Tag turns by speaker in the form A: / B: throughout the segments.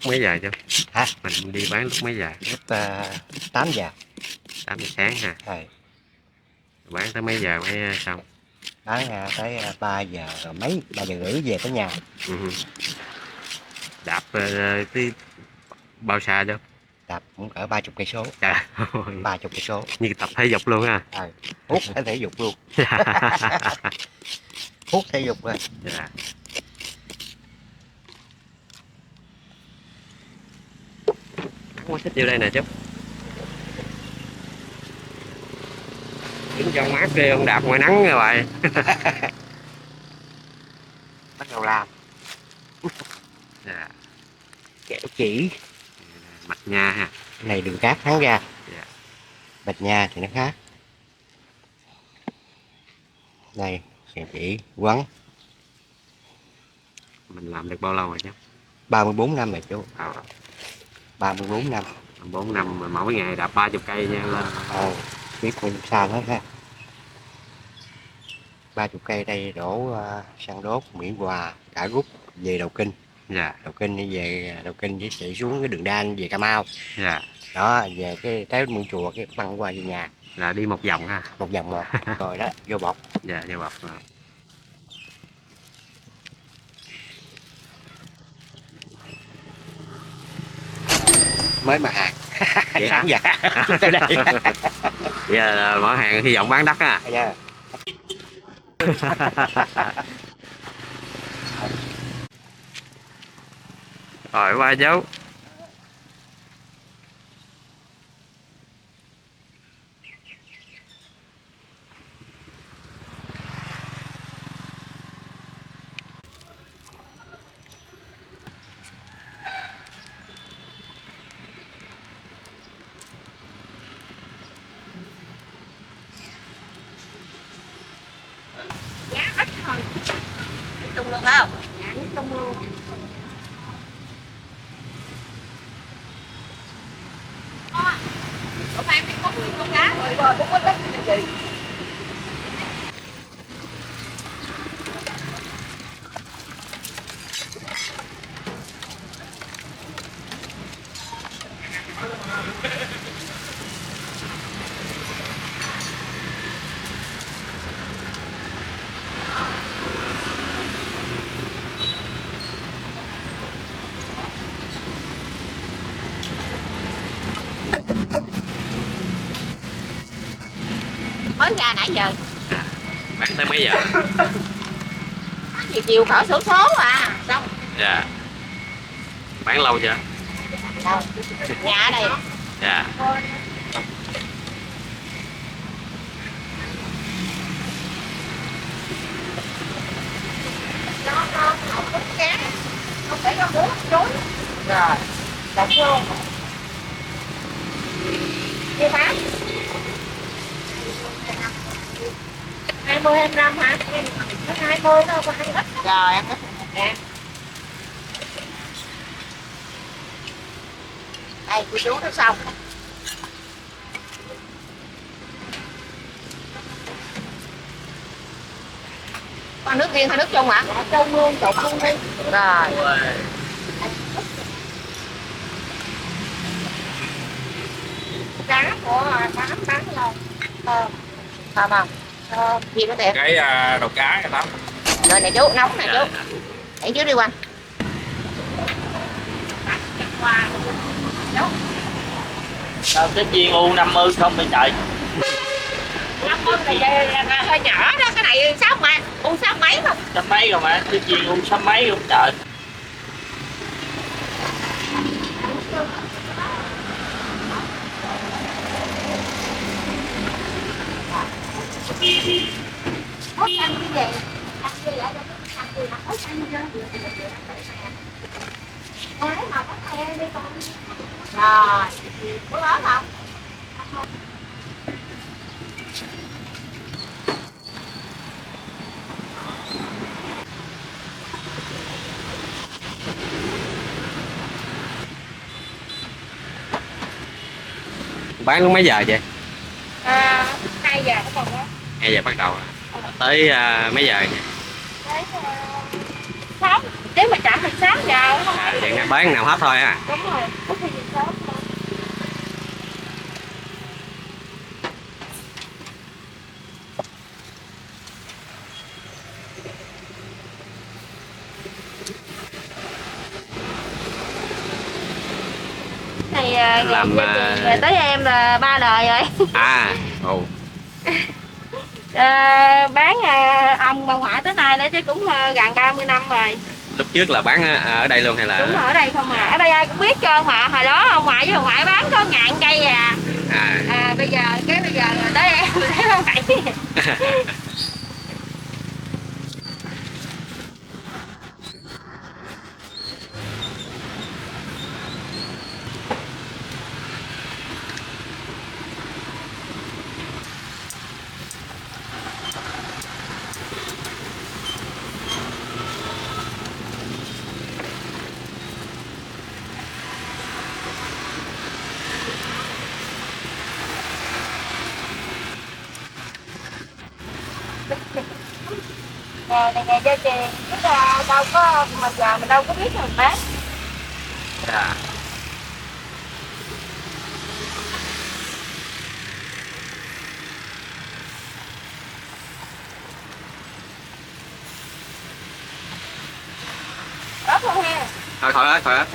A: mấy giờ chứ?
B: Hả?
A: Mình đi bán lúc mấy giờ?
B: Lúc 8 giờ.
A: 8 giờ sáng ha. Bán tới mấy giờ mới xong?
B: Bán tới 3 giờ mấy, 3 giờ rưỡi về tới nhà.
A: Đạp tới bao xa chứ?
B: Đạp cũng cỡ 30 cây số.
A: Trời
B: 30 cây số.
A: như tập thể dục luôn ha.
B: Hút thể dục luôn. Hút thể dục rồi.
A: Dạ. Không có thích vô đây nè chú. Đứng trong mát đi, ông đạp ngoài nắng rồi vậy.
B: Bắt đầu làm.
A: Dạ.
B: Kẹo chỉ.
A: Mạch nha ha.
B: Cái này đường cát thắng ra.
A: Dạ.
B: Bạch nha thì nó khác. Đây, kẹo chỉ quấn.
A: Mình làm được bao lâu rồi chú?
B: 34 năm rồi chú. 34 năm.
A: 4 năm mà mỗi ngày đạp 30 cây nha lên.
B: Biết bao nhiêu xa hết ha. 30 cây đây đổ xăng đốt Mỹ Hòa cả rút về Đầu Kinh.
A: Dạ.
B: Đầu Kinh đi về Đầu Kinh với chạy xuống cái đường đan về Cà Mau.
A: Dạ.
B: Đó, về cái tới muôn chùa cái băng qua về nhà.
A: Là đi một vòng ha.
B: Một vòng một. Rồi đó, vô bọc.
A: Dạ, vô bọc rồi.
B: Mới mà hàng.
A: Vậy hả?
B: Dạ. Tới đây.
A: Giờ là mở hàng hy vọng bán đắt ha.
B: Dạ.
A: Rồi qua chú.
C: Giá ít thôi. Tung luôn không? Dạ, tung luôn. Hôm nay mình có 10 con cá rồi, rồi cũng có đất gì. Mới ra nãy giờ.
A: Bán tới mấy giờ?
C: Chiều khỏi số số à. Xong.
A: Dạ. Bán lâu chưa?
C: Đâu. Nhà ở đây.
A: Dạ.
C: Nó không có cá. Không phải nó muốn chối. Rồi. Đọc luôn. Đi bán. 20 25 hả? Nó 20 thôi, còn 2 ít. Rồi em ít. Nè. Đây, cô chú nó xong. Con nước riêng hay nước chung hả? Chung luôn, trộn luôn đi. Rồi. Cá của bán lâu. Thơm không? Gì nó đẹp.
A: Cái đầu cá cái đó.
C: Rồi này chú, nóng nè chú. Để chú đi qua.
D: Sao cái chiên U50 không vậy trời?
C: 50 này hơi nhỏ đó, cái này sáu mà, U6 mấy không?
D: Sáu mấy rồi mà, cái chiên U6 mấy không trời.
C: Hốt ăn cái gì? Ăn gì lại cho ăn gì mà hốt ăn chưa? Đấy mà có xe đi con. Rồi, có lớn không?
A: Bán lúc mấy giờ vậy?
C: 2 giờ có còn đó.
A: 2 giờ bắt đầu. Tới mấy giờ vậy?
C: Tới 6 nếu mà chạm thì 6 giờ không.
A: Vậy nghe bán nào hết thôi à.
C: Đúng rồi, có khi gì sớm thôi. Này
A: Làm,
C: ngày tới em là 3 đời rồi.
A: À, ồ.
C: Bán ông bà ngoại tới nay nữa chứ cũng gần 30 năm rồi.
A: Lúc trước là bán ở đây luôn hay là?
C: Đúng rồi, ở đây không à. Ở đây ai cũng biết trơn mà. Hồi đó ông ngoại với ông ngoại bán có ngàn cây à. Bây giờ là tới em thấy không vậy. Ngày cho tiền chứ đâu có mà giờ mình đâu có biết mình bán.
A: Dạ.
C: Đó không ha.
A: Thôi hết.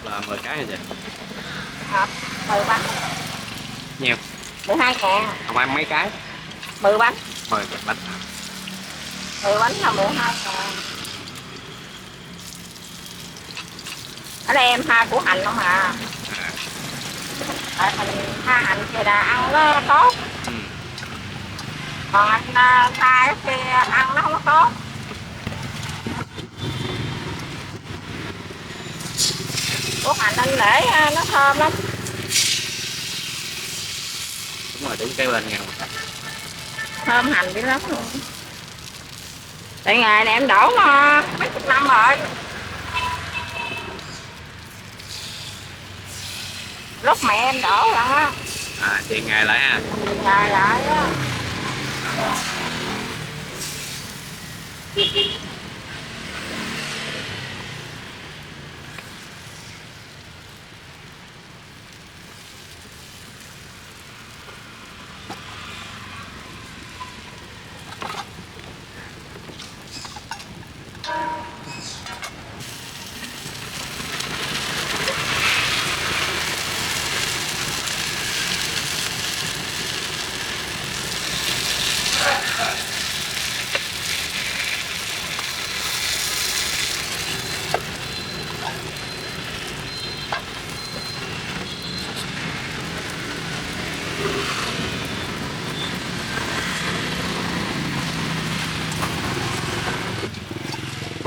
A: Là 10 cái hả chị?
C: Hộp 10 bánh.
A: Nhiều.
C: 12 ngàn.
A: Không ăn mấy cái?
C: 10 bánh.
A: 10 bánh.
C: 10 bánh là 12 ngàn. Ở đây em tha củ hành không à? Mình tha hành thì là ăn nó tốt. Còn anh tha cái kia ăn nó không có tốt. Củ hành anh để nó thơm lắm.
A: Đúng rồi, đúng cái bên nhau.
C: Thơm hành dữ lắm luôn. Tại ngày này em đổ mấy chục năm rồi. Lúc mẹ em đổ là á.
A: Tiền ngày lại ha.
C: Ngày lại á.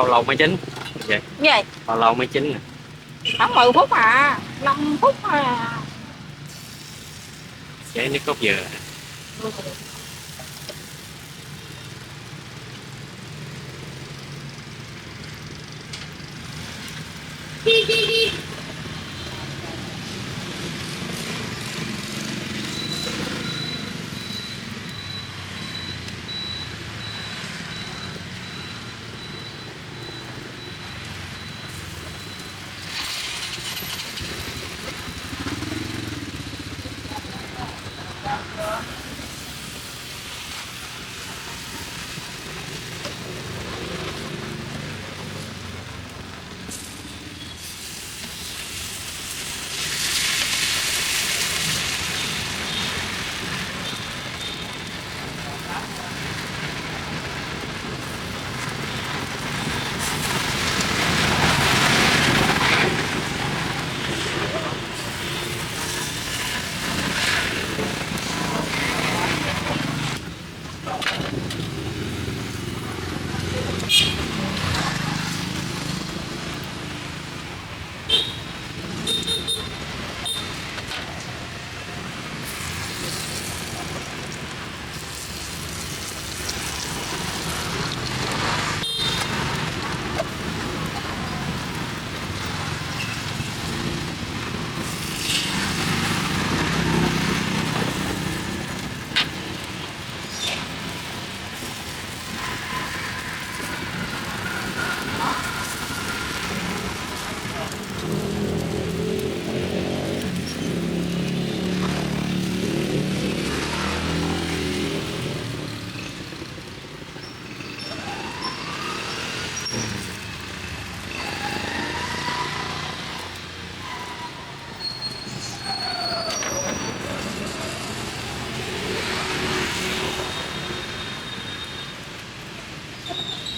A: bao lâu mới chín vậy?
C: Gì?
A: Bao lâu mới chín nè?
C: Khoảng 10 phút à, 5 phút thôi à.
A: Cháy nước cốt dừa.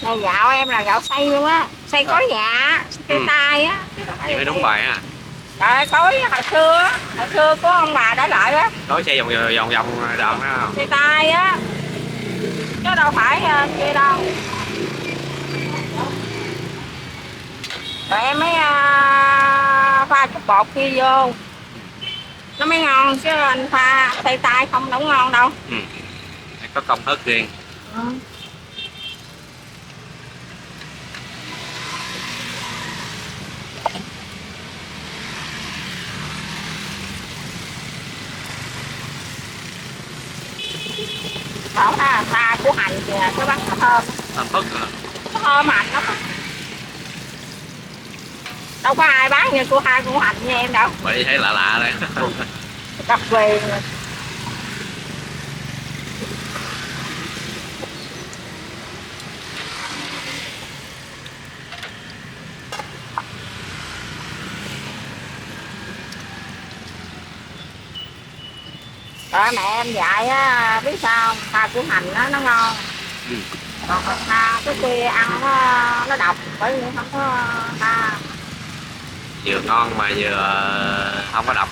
C: Này gạo em là gạo xay luôn á, xay có dạ, xay tay á.
A: Vậy mới đúng bài á.
C: Trời cối hồi xưa có ông bà đã lại á.
A: Tối xe vòng vòng vòng đòn đó không?
C: Xay tay á, chứ đâu phải kia đâu. Rồi em mới pha chút bột kia vô, nó mới ngon, chứ anh pha xay tay không đâu ngon đâu.
A: Ừ. Có công thức riêng.
C: Ừ. Đó là pha của hành kìa, cái bánh nó thơm.
A: Thành thức hả?
C: Nó thơm hành lắm. Đâu có ai bán như của hành như em đâu.
A: Bởi thấy lạ lạ đấy.
C: Đặc về. Rồi mẹ em dạy á, biết sao pha củ hành nó ngon.
A: Ừ.
C: Còn pha cái kia ăn nó độc, bởi vì không có pha.
A: Vừa ngon mà vừa không có độc.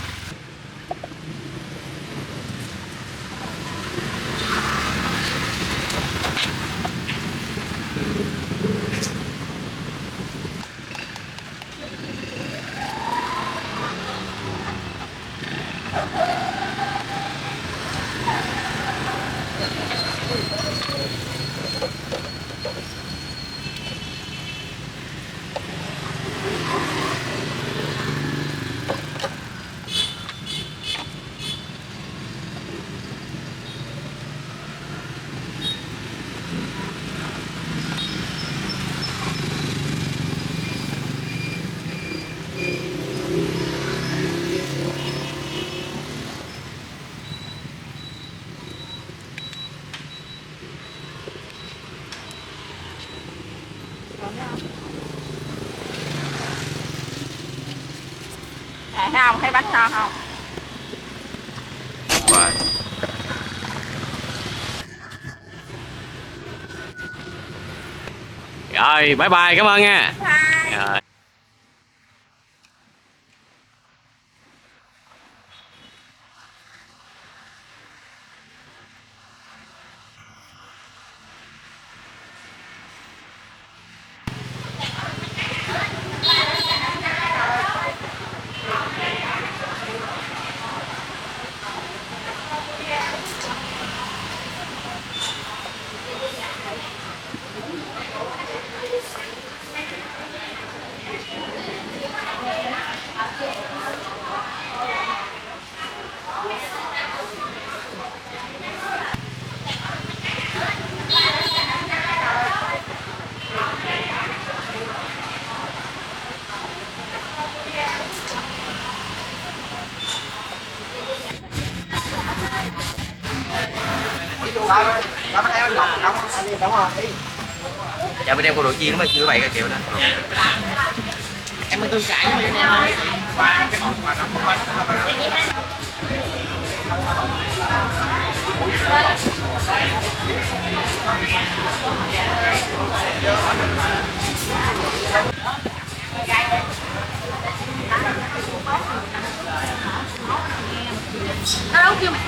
C: Thấy không? Thấy bánh ngon không?
A: Rồi. Rồi, bye bye, cảm ơn nha.
C: Bye.
A: Rồi.
D: Dạ bên em có đội chiên mà chưa bày cái kiểu đó. Em mới tương cãi với em ơi.
C: Nó đâu kia mày.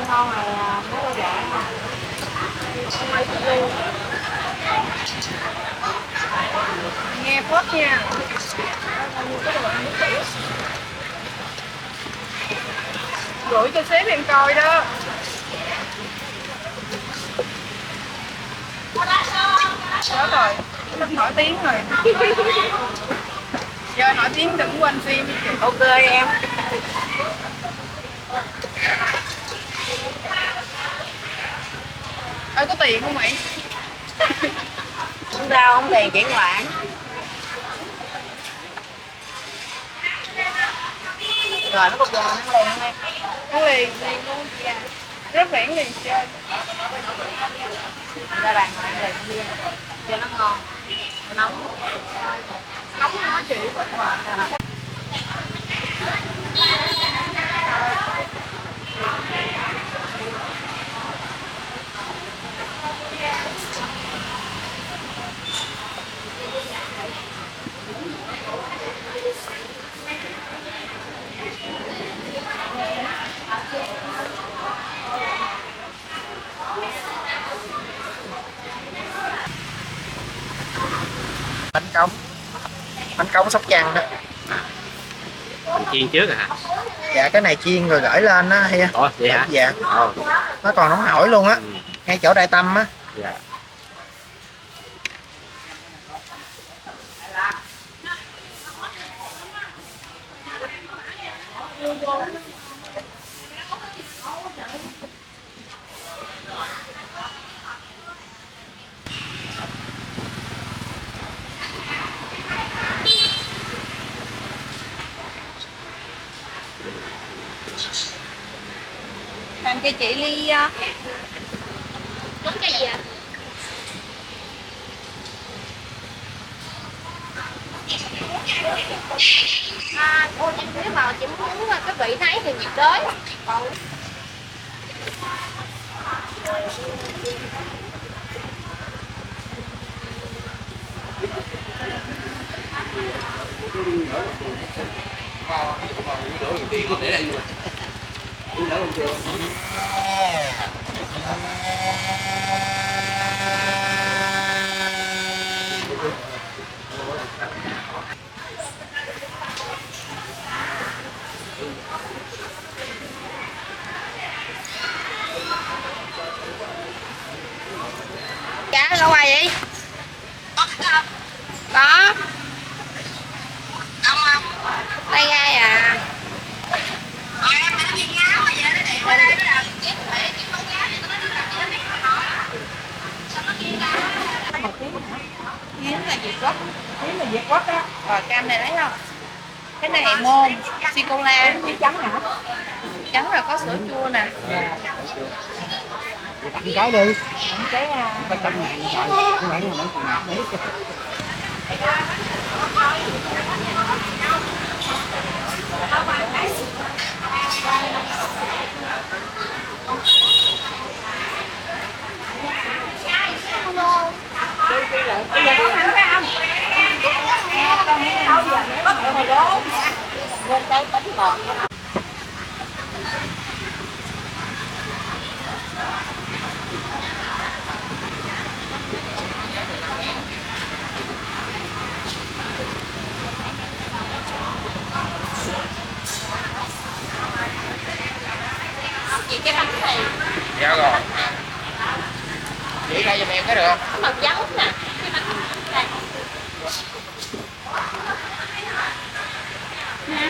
C: Ngon này mấy đôi dạ nha. Nghe phớt nha. Gửi cho sếp em coi đó. Đó rồi, sắp nổi tiếng rồi. Giờ nổi tiếng đừng quên phim. Ok em. Ơi có tiền không mày? Không sao, không tiền chuyển khoản. Rồi nó cục giòn nó liền không em? Nó liền luôn. Rất rẻ liền chơi. Ra bàn ngoại liền luôn. Cho nó ngon. Nóng. Nóng nó chị.
B: Bánh cống Sóc Trăng đó.
A: Chiên trước à hả?
B: Dạ cái này chiên rồi gửi lên á Hi.
A: Ồ vậy hả?
B: Dạ.
A: Ồ.
B: Nó còn nóng hổi luôn á.
A: Ừ.
B: Ngay chỗ Đại Tâm á.
A: Dạ.
C: Làm cho chị ly uống cái gì ạ? Cô chị nếu mà chị muốn uống cái vị thái thì nhiệt đới. Còn cá ở ngoài vậy? Có. Tay gai à. Hiếm là Việt Quất. Hiếm là Việt Quất á. Rồi cam này lấy không? Cái này môn, sô-cô-la. Trắng hả? Trắng là có sữa chua nè.
B: Tặng cái đi.
C: Cái bây giờ có ăn phải không? Con nghe đâu giờ bắt được rồi đó. Lên đây bánh bọt.
D: Dạ rồi. Chị ra giùm em cái được không?
C: Mật dấu nè. Nè,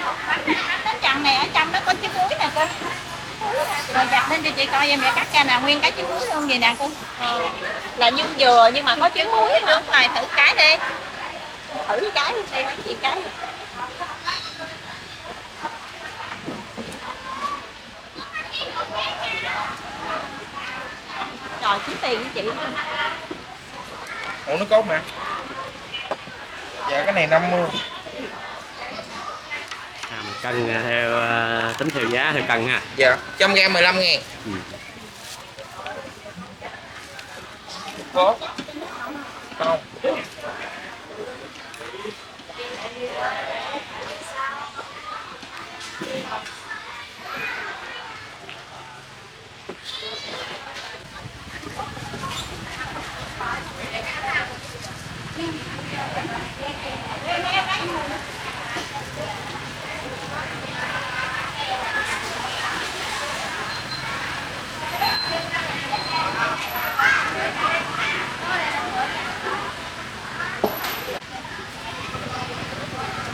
C: bánh chằn này ở trong nó có trứng muối nè cô. Rồi dập lên cho chị coi em để cắt ra nè, nguyên cái trứng muối luôn vậy nè cô. Là như dừa nhưng mà có trứng muối nữa. Rồi thử cái đi. Thử cái đi đây chị cái. Trời kiếm tiền với chị.
D: Ủa nó cốt mà. Dạ cái này 50.
A: Mình cân theo tính theo giá theo cân ha.
D: Dạ, 100g 15.000.
A: Ừ.
D: Cốt. Không.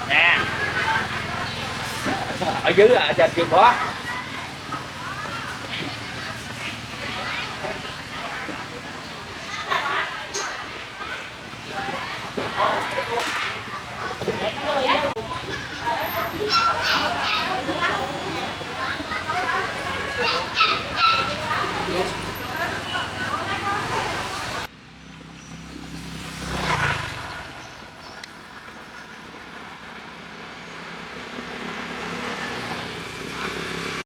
D: Nè. Ở dưới trên kia có.